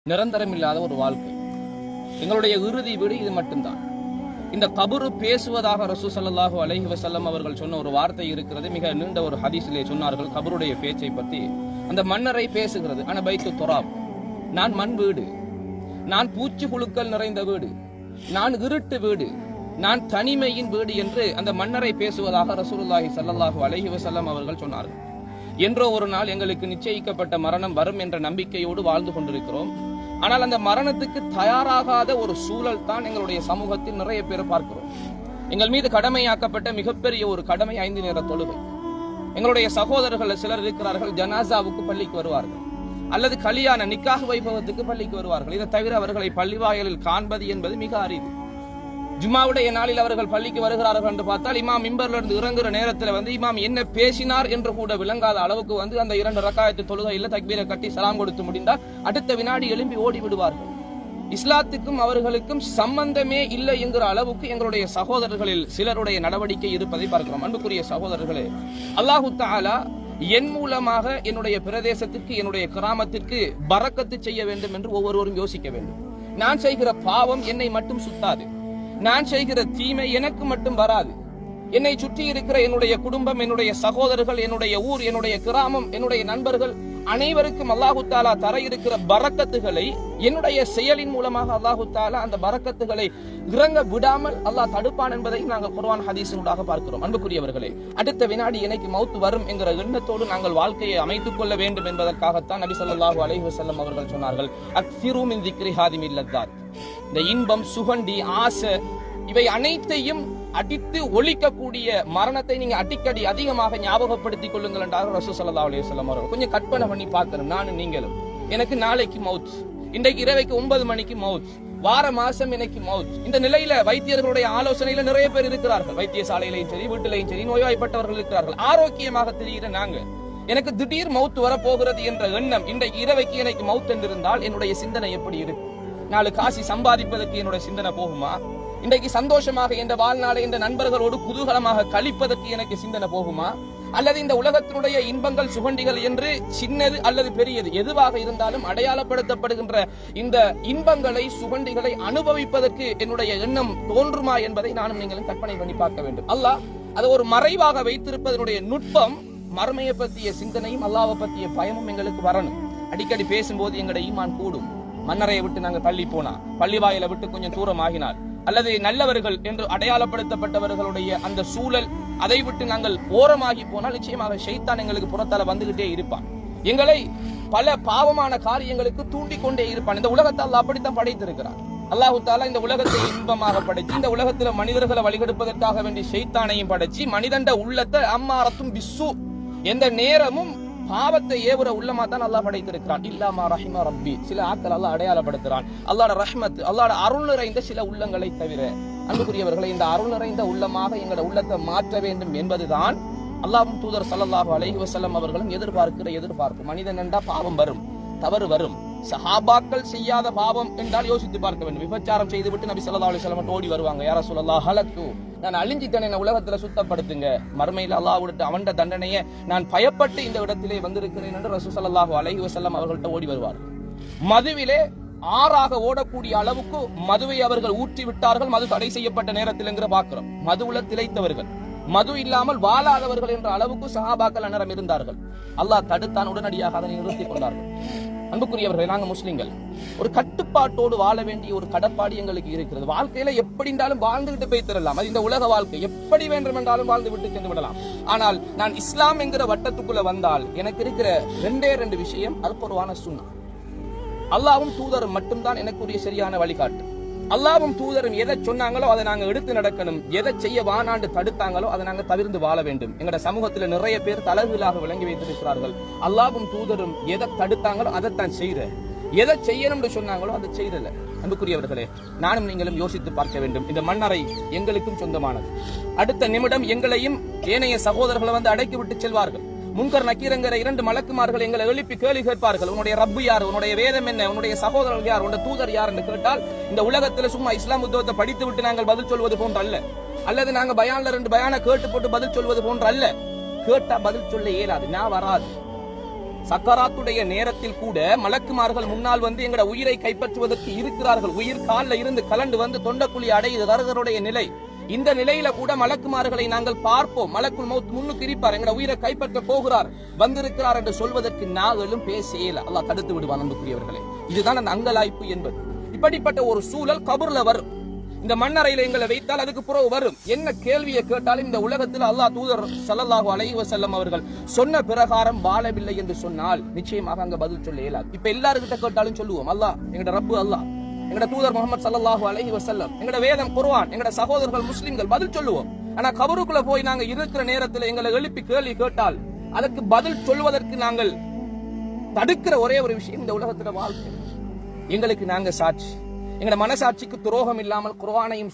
நிரந்தரம் இல்லாத ஒரு வாழ்க்கை. எங்களுடைய இறுதி வீடு இது மட்டும்தான். இந்த கபரு பேசுவதாக ரசூல் ஸல்லல்லாஹு அலைஹி வஸல்லம் அவர்கள் சொன்ன ஒரு வார்த்தை இருக்கிறது. மிக நீண்ட ஒரு ஹதீஸிலே சொன்னார்கள் கபருடைய பேச்சை பற்றி. அந்த மன்னரை பேசுகிறது, அன பைத்து துராப், நான் மண் வீடு, நான் பூச்சி புழுக்கள் நிறைந்த வீடு, நான் இருட்டு வீடு, நான் தனிமையின் வீடு என்று அந்த மன்னரை பேசுவதாக ரசூலுல்லாஹி ஸல்லல்லாஹு அலைஹி வஸல்லம் அவர்கள் சொன்னார்கள். என்றோ ஒரு நாள் எங்களுக்கு நிச்சயிக்கப்பட்ட மரணம் வரும் என்ற நம்பிக்கையோடு வாழ்ந்து கொண்டிருக்கிறோம். ஆனால் அந்த மரணத்துக்கு தயாராகாத ஒரு சூழல் தான் எங்களுடைய சமூகத்தில் நிறைய பேர் பார்க்கிறோம். எங்கள் மீது கடமையாக்கப்பட்ட மிகப்பெரிய ஒரு கடமை 5 நேர தொழுகை. எங்களுடைய சகோதரர்கள் சிலர் இருக்கிறார்கள், ஜனாசாவுக்கு பள்ளிக்கு வருவார்கள், அல்லது கல்யாண நிக்காஹ் வைபவத்துக்கு பள்ளிக்கு வருவார்கள். இதை தவிர அவர்களை பள்ளிவாயலில் காண்பது என்பது மிக அரிது. ஜும்மாவுடைய நாளில் அவர்கள் பள்ளிக்கு வருகிறார்கள் என்று பார்த்தால் இமாம் மிம்பர்ல இருந்து இறங்குற நேரத்தில் இமாம் என்ன பேசினார் என்று கூட விளங்காத அளவுக்கு அந்த 2 ரக்காயத்து தொழுகையில் தக்பீரை கட்டி சலாம் கொடுத்து முடிந்தால் அடுத்த வினாடி எழும்பி ஓடி விடுவார்கள். இஸ்லாத்துக்கும் அவர்களுக்கும் சம்பந்தமே இல்லை என்கிற அளவுக்கு எங்களுடைய சகோதரர்களில் சிலருடைய நடவடிக்கை இருப்பதை பார்க்கிறோம். அன்புக்குரிய சகோதரர்களே, அல்லாஹு தஆலா என் மூலமாக என்னுடைய பிரதேசத்திற்கு, என்னுடைய கிராமத்திற்கு பரக்கத்து செய்ய வேண்டும் என்று ஒவ்வொருவரும் யோசிக்க வேண்டும். நான் செய்கிற பாவம் என்னை மட்டும் சுத்தாது, நான் செய்கிற தீமை எனக்கு மட்டும் வராது. என்னை சுற்றி இருக்கிற என்னுடைய குடும்பம், என்னுடைய சகோதரர்கள், என்னுடைய ஊர், என்னுடைய கிராமம், என்னுடைய நண்பர்கள் அனைவருக்கும் அல்லாஹு தஆலா தர இருக்கிற பரக்கத்துகளை என்னுடைய செயலின் மூலமாக அல்லாஹு தஆலா அந்த பரக்கத்துகளை இறங்க விடாமல் அல்லாஹ் தடுப்பான் என்பதை நாங்கள் குர்ஆன் ஹதீஸினூடாக பார்க்கிறோம். அன்புக்குரியவர்களே, அடுத்த வினாடி எனக்கு மௌத் வரும் என்கிற எண்ணத்தோடு நாங்கள் வாழ்க்கையை அமைத்துக் கொள்ள வேண்டும் என்பதற்காகத்தான் நபி ஸல்லல்லாஹு அலைஹி வஸல்லம் அவர்கள் சொன்னார்கள், அக்ஸிரு மின் திக்ரி ஹாதிமில் லத்தாத். இந்த இன்பம், சுகண்டி, ஆசை இவை அனைத்தையும் அடித்து ஒழிக்கக்கூடிய மரணத்தை நீங்க அடிக்கடி அதிகமாக ஞாபகப்படுத்திக் கொள்ளுங்கள் என்றார் ரசூல் ஸல்லல்லாஹு அலைஹி வஸல்லம் அவர்கள். கொஞ்சம் கற்பனை பண்ணி பார்க்கணும், நானும் நீங்களும். எனக்கு நாளைக்கு மவுத், இன்றைக்கு இரவைக்கு 9 மணிக்கு மவுத், வார மாசம் எனக்கு மவுத். இந்த நிலையில வைத்தியர்களுடைய ஆலோசனையில நிறைய பேர் இருக்கிறார்கள். வைத்தியசாலையிலையும் சரி, வீட்டிலையும் சரி நோய்வாய்ப்பட்டவர்கள் இருக்கிறார்கள். ஆரோக்கியமாக தெரிகிற நாங்க, எனக்கு திடீர் மவுத் வரப்போகிறது என்ற எண்ணம், இன்றைக்கு இரவைக்கு எனக்கு மவுத் என்றிருந்தால் என்னுடைய சிந்தனை எப்படி இருக்கு? 4 காசி சம்பாதிப்பதற்கு என்னுடைய சிந்தனை போகுமா? இன்றைக்கு சந்தோஷமாக என்ற வாழ்நாளை என்ற நண்பர்களோடு குதூகலமாக கழிப்பதற்கு எனக்கு சிந்தனை போகுமா? அல்லது இந்த உலகத்தினுடைய இன்பங்கள், சுகண்டிகள் என்று சின்னது அல்லது பெரியது எதுவாக இருந்தாலும் அடையாளப்படுத்தப்படுகின்ற இந்த இன்பங்களை, சுகண்டிகளை அனுபவிப்பதற்கு என்னுடைய எண்ணம் தோன்றுமா என்பதை நானும் நீங்களும் கற்பனை பண்ணி பார்க்க வேண்டும். அல்லாஹ் அதை ஒரு மறைவாக வைத்திருப்பதனுடைய நுட்பம், மறுமையை பற்றிய சிந்தனையும் அல்லாஹ்வை பற்றிய பயமும் எங்களுக்கு வரணும். அடிக்கடி பேசும்போது எங்களுடைய ஈமான் கூடும். மன்னரையை விட்டு நாங்கள் தள்ளி போனா, பள்ளி வாயிலை விட்டு கொஞ்சம் தூரம் ஆகினால், அல்லது நல்லவர்கள் என்று அடையாளப்படுத்தப்பட்டவர்களுடைய அந்த சூழல் அதை விட்டு நாங்கள் ஓரமாகி போனால் நிச்சயமாக ஷைத்தான் எங்களுக்கு புறத்தால வந்துகிட்டே இருப்பான். எங்களை பல பாவமான காரியங்களுக்கு தூண்டிக் கொண்டே இருப்பான். இந்த உலகத்தை அல்லாஹ் அப்படித்தான் படைத்திருக்கிறான். அல்லாஹு தஆலா இந்த உலகத்தை இன்பமாக படைச்சு, இந்த உலகத்துல மனிதர்களை வழிகெடுப்பதற்காக வேண்டி ஷைத்தானையும் படைச்சு, மனிதண்ட உள்ளத்தை அம்மாரத்தும் பிஸ்ஸு, எந்த நேரமும் பாவத்தை ஏவுற உள்ளமா தான் அல்லாஹ் படைத்திருக்கிறான். இல்லாமா ரஹிமா ரப்பி, சில ஆட்கள் அல்லாஹ் அடையாளப்படுத்துறான். அல்லாஹ்வோட ரஹ்மத், அல்லாஹ்வோட அருள் நிறைந்த சில உள்ளங்களை தவிர. அன்புக்குரியவர்களை, இந்த அருள் நிறைந்த உள்ளமாக எங்களோட உள்ளத்தை மாற்ற வேண்டும் என்பதுதான் அல்லாஹ்வும் தூதர் ஸல்லல்லாஹு அலைஹி வஸல்லம் அவர்களும் எதிர்பார்க்கிற எதிர்பார்ப்பு. மனிதன் என்றா பாவம் வரும், தவறு வரும். சஹாபாக்கள் செய்யாத பாவம் என்றால் யோசித்து பார்க்க வேண்டும். விபச்சாரம் செய்துவிட்டு நபி ஸல்லல்லாஹு அலைஹி வஸல்லம் ஓடி வருவாங்க, யா ரசூலல்லாஹ் ஹலக்து, நான் அழிஞ்சிட்டேன், என்ன உலகத்துல சுத்தப்படுத்துங்க, மறுமையில் அல்லாஹ் விட்டு அவன் தண்டனையை நான் பயப்பட்டு இந்த இடத்திலே வந்திருக்கிறேன் என்று ரசூல் ஸல்லல்லாஹு அலைஹி வஸல்லம் அவர்கள்ட்ட ஓடி வருவார்கள். மதுவிலே ஆறாக ஓடக்கூடிய அளவுக்கு மதுவை அவர்கள் ஊற்றி விட்டார்கள். மது தடை செய்யப்பட்ட நேரத்தில் என்கிற பார்க்கிறோம். மதுவுல திளைத்தவர்கள், மது இல்லாமல் வாழாதவர்கள் என்ற அளவுக்கு சஹாபாக்கள் அன்னரம் இருந்தார்கள். அல்லாஹ் தடுத்தான், உடனடியாக அதனை நிறுத்திக் கொண்டார்கள். அன்புக்குரியவர்களை, நாங்க முஸ்லிம்கள் ஒரு கட்டுப்பாட்டோடு வாழ வேண்டிய ஒரு கடப்பாடு எங்களுக்கு இருக்கிறது. வாழ்க்கையில எப்படி இருந்தாலும் வாழ்ந்துகிட்டு போய் தரலாம். அது இந்த உலக வாழ்க்கை, எப்படி வேண்டும் என்றாலும் வாழ்ந்து விட்டு சென்று விடலாம். ஆனால் நான் இஸ்லாம் என்கிற வட்டத்துக்குள்ள வந்தால் எனக்கு இருக்கிற 2 விஷயம், அல் குர்ஆன் சுன்னா. அல்லாஹ்வும் தூதரும் மட்டும்தான் எனக்குரிய சரியான வழிகாட்டு. அல்லாஹ்வும் தூதரும் எதை சொன்னாங்களோ அதை நாங்க எடுத்து நடக்கணும். எதை செய்ய வானாண்டு தடுத்தாங்களோ அதை நாங்க தவிர்த்து வாழ வேண்டும். எங்கட சமூகத்துல நிறைய பேர் தலைகீழாக விளங்கி வைத்திருக்கிறார்கள். அல்லாஹ்வும் தூதரும் எதை தடுத்தாங்களோ அதைத்தான் செய்யற, எதை செய்யணும்னு சொன்னாங்களோ அதை செய்யல. அன்புக்குரியவர்களே, நானும் நீங்களும் யோசித்து பார்க்க வேண்டும். இந்த மண்ணறை எங்களுக்கும் சொந்தமானது. அடுத்த நிமிடம் எங்களையும் ஏனைய சகோதரர்களை அடக்கி விட்டு செல்வார்கள். முன்கர் நக்கீரங்கிற 2 மலக்குமார்கள் எங்களை எழுப்பி கேள்வி கேட்பார்கள். உன்னுடைய ரப்பு யார், உன்னுடைய வேதம் என்ன, உன்னுடைய சகோதரர்கள் யார், உன்னுடைய தூதர் யார் என்று கேட்டால், இந்த உலகத்துல சும்மா இஸ்லாம் உத்தவத்தை படித்து விட்டு நாங்கள் பதில் சொல்வது போன்ற அல்ல, அல்லது நாங்க பயான்ல 2 பயான கேட்டு போட்டு பதில் சொல்வது போன்ற அல்ல. கேட்டா பதில் சொல்ல இயலாது, நான் வராது. சக்கராத்துடைய நேரத்தில் கூட மலக்குமார்கள் முன்னால் வந்து எங்கட உயிரை கைப்பற்றுவதற்கு இருக்கிறார்கள். உயிர் காலில் இருந்து கலண்டு வந்து தொண்டக்குழி அடையுது தரகருடைய நிலை. இந்த நிலையில கூட மலக்குமார்களை நாங்கள் பார்ப்போம். மலக்குள் மௌத் முன்னுக்கு இருப்பார், எங்கட உயிரை கைப்பற்ற போகிறார், வந்திருக்கிறார் என்று சொல்வதற்கு நாங்களும் பேசல. அல்லாஹ் தடுத்து விடுவான். அன்புக்குரியவர்களே, இதுதான் அந்த அங்கலாய்ப்பு என்பது. இப்படிப்பட்ட ஒரு சூழல் கபர்ல வரும். இந்த மண்ணறையில எங்களை வைத்தால் அதுக்கு புறவு வரும். என்ன கேள்வியை கேட்டாலும் இந்த உலகத்தில் அல்லாஹ் தூதர் ஸல்லல்லாஹு அலைஹி வஸல்லம் அவர்கள் சொன்ன பிரகாரம் வாழவில்லை என்று சொன்னால் நிச்சயமாக அங்க பதில் சொல்ல இயலாது. இப்ப எல்லாருக்கிட்ட கேட்டாலும் சொல்லுவோம், அல்லாஹ் எங்கட ரப்பு, அல்லாஹ் எங்கட தூதர் முஹம்மது ஸல்லல்லாஹு அலைஹி வஸல்லம், எங்கட வேதம் குர்ஆன், எங்கட சகோதரர்கள் முஸ்லிம்கள் பதில் சொல்லுவோம். ஆனா கபருக்குள்ள போய் நாங்க இருக்கிற நேரத்தில் எங்களை எழுப்பி கேள்வி கேட்டால் அதற்கு பதில் சொல்வதற்கு நாங்கள் தடுக்கிற ஒரே ஒரு விஷயம் இந்த உலகத்துல வாழ்க்கை. எங்களுக்கு நாங்க சாட்சி, எங்கட மனசாட்சிக்கு துரோகம் இல்லாமல் குர்ஆனையும்